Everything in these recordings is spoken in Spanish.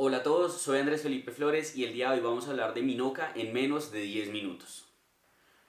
Hola a todos, soy Andrés Felipe Flores y el día de hoy vamos a hablar de Minoca en menos de 10 minutos.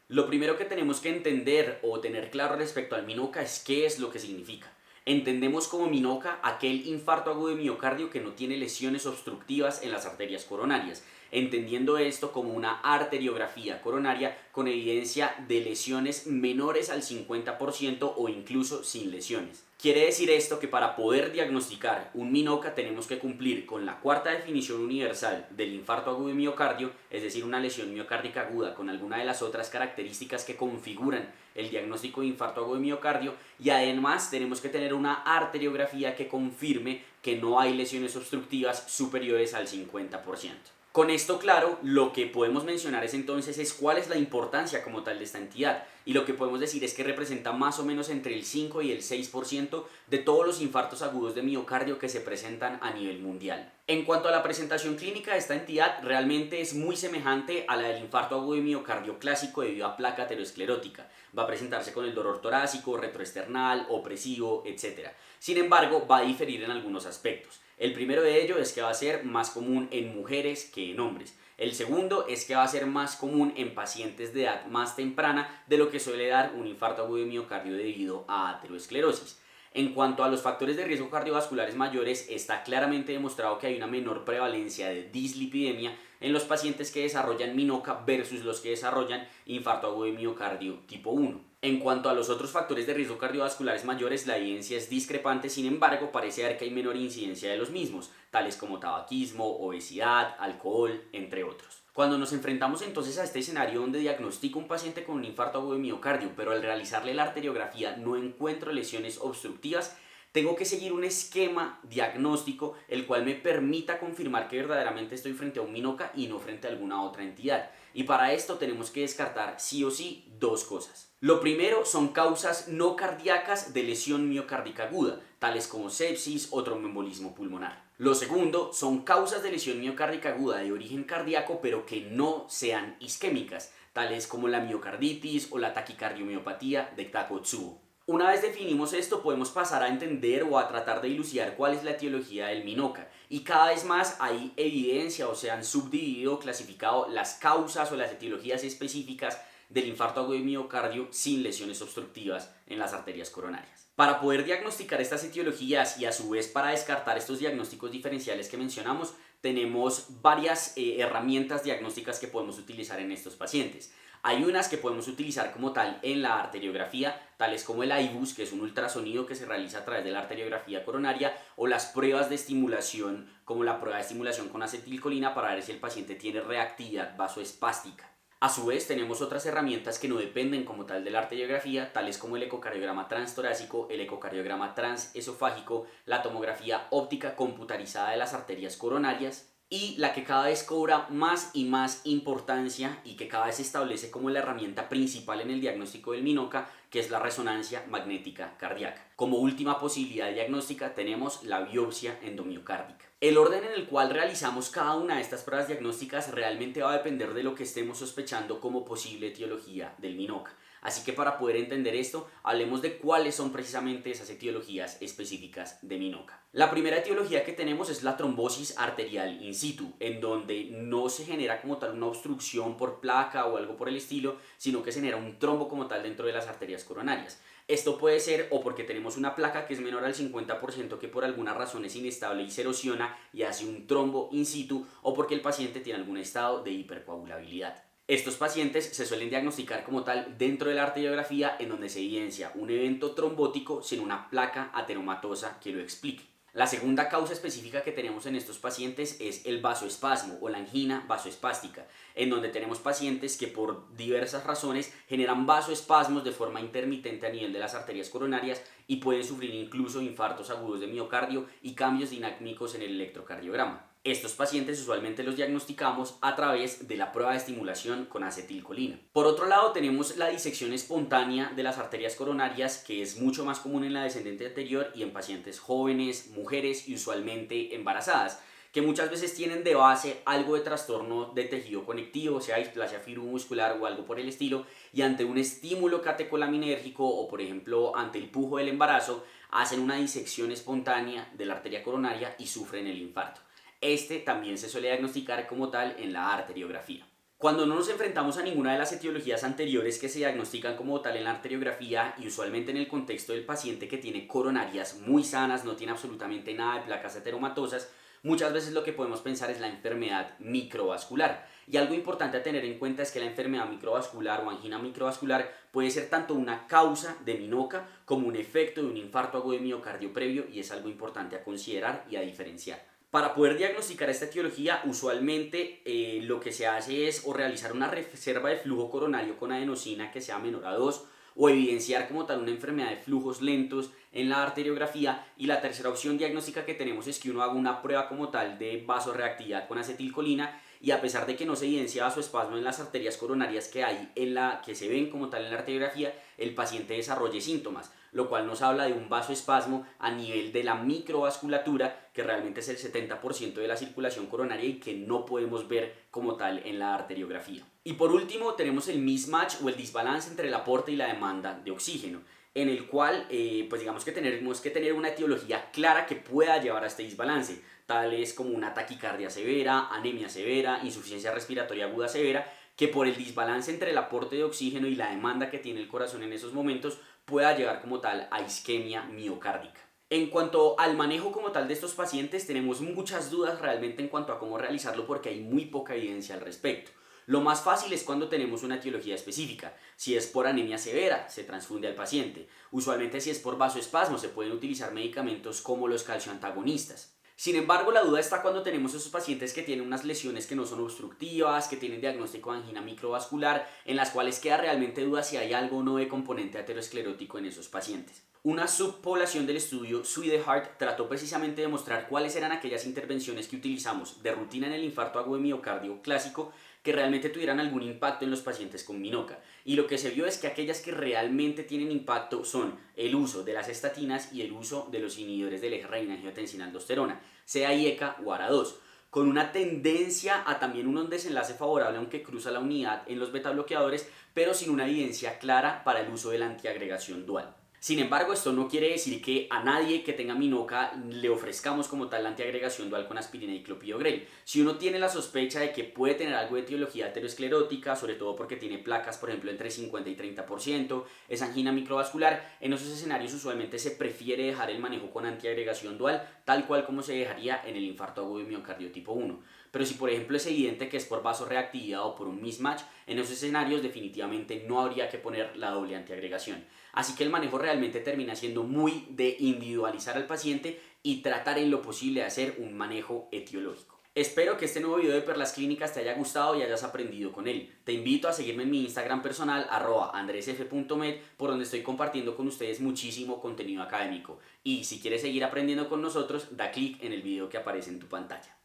Lo primero que tenemos que entender o tener claro respecto al Minoca es qué es lo que significa. Entendemos como Minoca aquel infarto agudo de miocardio que no tiene lesiones obstructivas en las arterias coronarias, entendiendo esto como una arteriografía coronaria con evidencia de lesiones menores al 50% o incluso sin lesiones. Quiere decir esto que para poder diagnosticar un Minoca tenemos que cumplir con la cuarta definición universal del infarto agudo de miocardio, es decir, una lesión miocárdica aguda con alguna de las otras características que configuran el diagnóstico de infarto agudo de miocardio, y además tenemos que tener una arteriografía que confirme que no hay lesiones obstructivas superiores al 50%. Con esto claro, lo que podemos mencionar es cuál es la importancia como tal de esta entidad, y lo que podemos decir es que representa más o menos entre el 5 y el 6% de todos los infartos agudos de miocardio que se presentan a nivel mundial. En cuanto a la presentación clínica, esta entidad realmente es muy semejante a la del infarto agudo de miocardio clásico debido a placa aterosclerótica. Va a presentarse con el dolor torácico, retroesternal, opresivo, etc. Sin embargo, va a diferir en algunos aspectos. El primero de ellos es que va a ser más común en mujeres que en hombres. El segundo es que va a ser más común en pacientes de edad más temprana de lo que suele dar un infarto agudo de miocardio debido a aterosclerosis. En cuanto a los factores de riesgo cardiovasculares mayores, está claramente demostrado que hay una menor prevalencia de dislipidemia en los pacientes que desarrollan Minoca versus los que desarrollan infarto agudo de miocardio tipo 1. En cuanto a los otros factores de riesgo cardiovasculares mayores, la evidencia es discrepante, sin embargo, parece haber que hay menor incidencia de los mismos, tales como tabaquismo, obesidad, alcohol, entre otros. Cuando nos enfrentamos entonces a este escenario donde diagnostico un paciente con un infarto agudo de miocardio, pero al realizarle la arteriografía no encuentro lesiones obstructivas, tengo que seguir un esquema diagnóstico el cual me permita confirmar que verdaderamente estoy frente a un Minoca y no frente a alguna otra entidad. Y para esto tenemos que descartar sí o sí dos cosas. Lo primero son causas no cardíacas de lesión miocárdica aguda, tales como sepsis o tromboembolismo pulmonar. Lo segundo son causas de lesión miocárdica aguda de origen cardíaco pero que no sean isquémicas, tales como la miocarditis o la taquicardiomiopatía de Takotsubo. Una vez definimos esto, podemos pasar a entender o a tratar de dilucidar cuál es la etiología del Minoca. Y cada vez más hay evidencia o se han subdividido o clasificado las causas o las etiologías específicas del infarto agudo de miocardio sin lesiones obstructivas en las arterias coronarias. Para poder diagnosticar estas etiologías y a su vez para descartar estos diagnósticos diferenciales que mencionamos, tenemos varias herramientas diagnósticas que podemos utilizar en estos pacientes. Hay unas que podemos utilizar como tal en la arteriografía, tales como el IBUS, que es un ultrasonido que se realiza a través de la arteriografía coronaria, o las pruebas de estimulación, como la prueba de estimulación con acetilcolina para ver si el paciente tiene reactividad vasoespástica. A su vez, tenemos otras herramientas que no dependen como tal de la arteriografía, tales como el ecocardiograma transtorácico, el ecocardiograma transesofágico, la tomografía óptica computarizada de las arterias coronarias, y la que cada vez cobra más y más importancia y que cada vez se establece como la herramienta principal en el diagnóstico del Minoca, que es la resonancia magnética cardíaca. Como última posibilidad diagnóstica tenemos la biopsia endomiocárdica. El orden en el cual realizamos cada una de estas pruebas diagnósticas realmente va a depender de lo que estemos sospechando como posible etiología del Minoca. Así que para poder entender esto, hablemos de cuáles son precisamente esas etiologías específicas de Minoca. La primera etiología que tenemos es la trombosis arterial in situ, en donde no se genera como tal una obstrucción por placa o algo por el estilo, sino que se genera un trombo como tal dentro de las arterias coronarias. Esto puede ser o porque tenemos una placa que es menor al 50% que por alguna razón es inestable y se erosiona y hace un trombo in situ, o porque el paciente tiene algún estado de hipercoagulabilidad. Estos pacientes se suelen diagnosticar como tal dentro de la arteriografía, en donde se evidencia un evento trombótico sin una placa ateromatosa que lo explique. La segunda causa específica que tenemos en estos pacientes es el vasoespasmo o la angina vasoespástica, en donde tenemos pacientes que por diversas razones generan vasoespasmos de forma intermitente a nivel de las arterias coronarias y pueden sufrir incluso infartos agudos de miocardio y cambios dinámicos en el electrocardiograma. Estos pacientes usualmente los diagnosticamos a través de la prueba de estimulación con acetilcolina. Por otro lado, tenemos la disección espontánea de las arterias coronarias, que es mucho más común en la descendente anterior y en pacientes jóvenes, mujeres y usualmente embarazadas, que muchas veces tienen de base algo de trastorno de tejido conectivo, sea displasia fibromuscular o algo por el estilo, y ante un estímulo catecolaminérgico o por ejemplo ante el pujo del embarazo, hacen una disección espontánea de la arteria coronaria y sufren el infarto. Este también se suele diagnosticar como tal en la arteriografía. Cuando no nos enfrentamos a ninguna de las etiologías anteriores que se diagnostican como tal en la arteriografía y usualmente en el contexto del paciente que tiene coronarias muy sanas, no tiene absolutamente nada de placas ateromatosas, muchas veces lo que podemos pensar es la enfermedad microvascular. Y algo importante a tener en cuenta es que la enfermedad microvascular o angina microvascular puede ser tanto una causa de minoca como un efecto de un infarto agudo de miocardio previo, y es algo importante a considerar y a diferenciar. Para poder diagnosticar esta etiología, usualmente lo que se hace es o realizar una reserva de flujo coronario con adenosina que sea menor a 2, o evidenciar como tal una enfermedad de flujos lentos en la arteriografía. Y la tercera opción diagnóstica que tenemos es que uno haga una prueba como tal de vasorreactividad con acetilcolina, y a pesar de que no se evidencia vasoespasmo en las arterias coronarias que hay en la que se ven como tal en la arteriografía, el paciente desarrolle síntomas, lo cual nos habla de un vasoespasmo a nivel de la microvasculatura, que realmente es el 70% de la circulación coronaria y que no podemos ver como tal en la arteriografía. Y por último tenemos el mismatch o el desbalance entre el aporte y la demanda de oxígeno, en el cual pues digamos que tenemos que tener una etiología clara que pueda llevar a este desbalance, tales como una taquicardia severa, anemia severa, insuficiencia respiratoria aguda severa, que por el desbalance entre el aporte de oxígeno y la demanda que tiene el corazón en esos momentos pueda llegar como tal a isquemia miocárdica. En cuanto al manejo como tal de estos pacientes, tenemos muchas dudas realmente en cuanto a cómo realizarlo porque hay muy poca evidencia al respecto. Lo más fácil es cuando tenemos una etiología específica. Si es por anemia severa, se transfunde al paciente. Usualmente si es por vasoespasmo, se pueden utilizar medicamentos como los calcioantagonistas. Sin embargo, la duda está cuando tenemos esos pacientes que tienen unas lesiones que no son obstructivas, que tienen diagnóstico de angina microvascular, en las cuales queda realmente duda si hay algo o no de componente aterosclerótico en esos pacientes. Una subpoblación del estudio Sweetheart trató precisamente de mostrar cuáles eran aquellas intervenciones que utilizamos de rutina en el infarto agudo de miocardio clásico que realmente tuvieran algún impacto en los pacientes con minoca. Y lo que se vio es que aquellas que realmente tienen impacto son el uso de las estatinas y el uso de los inhibidores del eje renina-angiotensina-aldosterona, sea IECA o ARA2, con una tendencia a también un desenlace favorable aunque cruza la unidad en los betabloqueadores, pero sin una evidencia clara para el uso de la antiagregación dual. Sin embargo, esto no quiere decir que a nadie que tenga minoca le ofrezcamos como tal la antiagregación dual con aspirina y clopidogrel. Si uno tiene la sospecha de que puede tener algo de etiología aterosclerótica, sobre todo porque tiene placas, por ejemplo, entre 50 y 30%, es angina microvascular, en esos escenarios usualmente se prefiere dejar el manejo con antiagregación dual, tal cual como se dejaría en el infarto agudo de miocardio tipo 1. Pero si por ejemplo es evidente que es por vasorreactividad o por un mismatch, en esos escenarios definitivamente no habría que poner la doble antiagregación. Así que el manejo realmente termina siendo muy de individualizar al paciente y tratar en lo posible de hacer un manejo etiológico. Espero que este nuevo video de perlas clínicas te haya gustado y hayas aprendido con él. Te invito a seguirme en mi Instagram personal @andresf.med, por donde estoy compartiendo con ustedes muchísimo contenido académico. Y si quieres seguir aprendiendo con nosotros, da clic en el video que aparece en tu pantalla.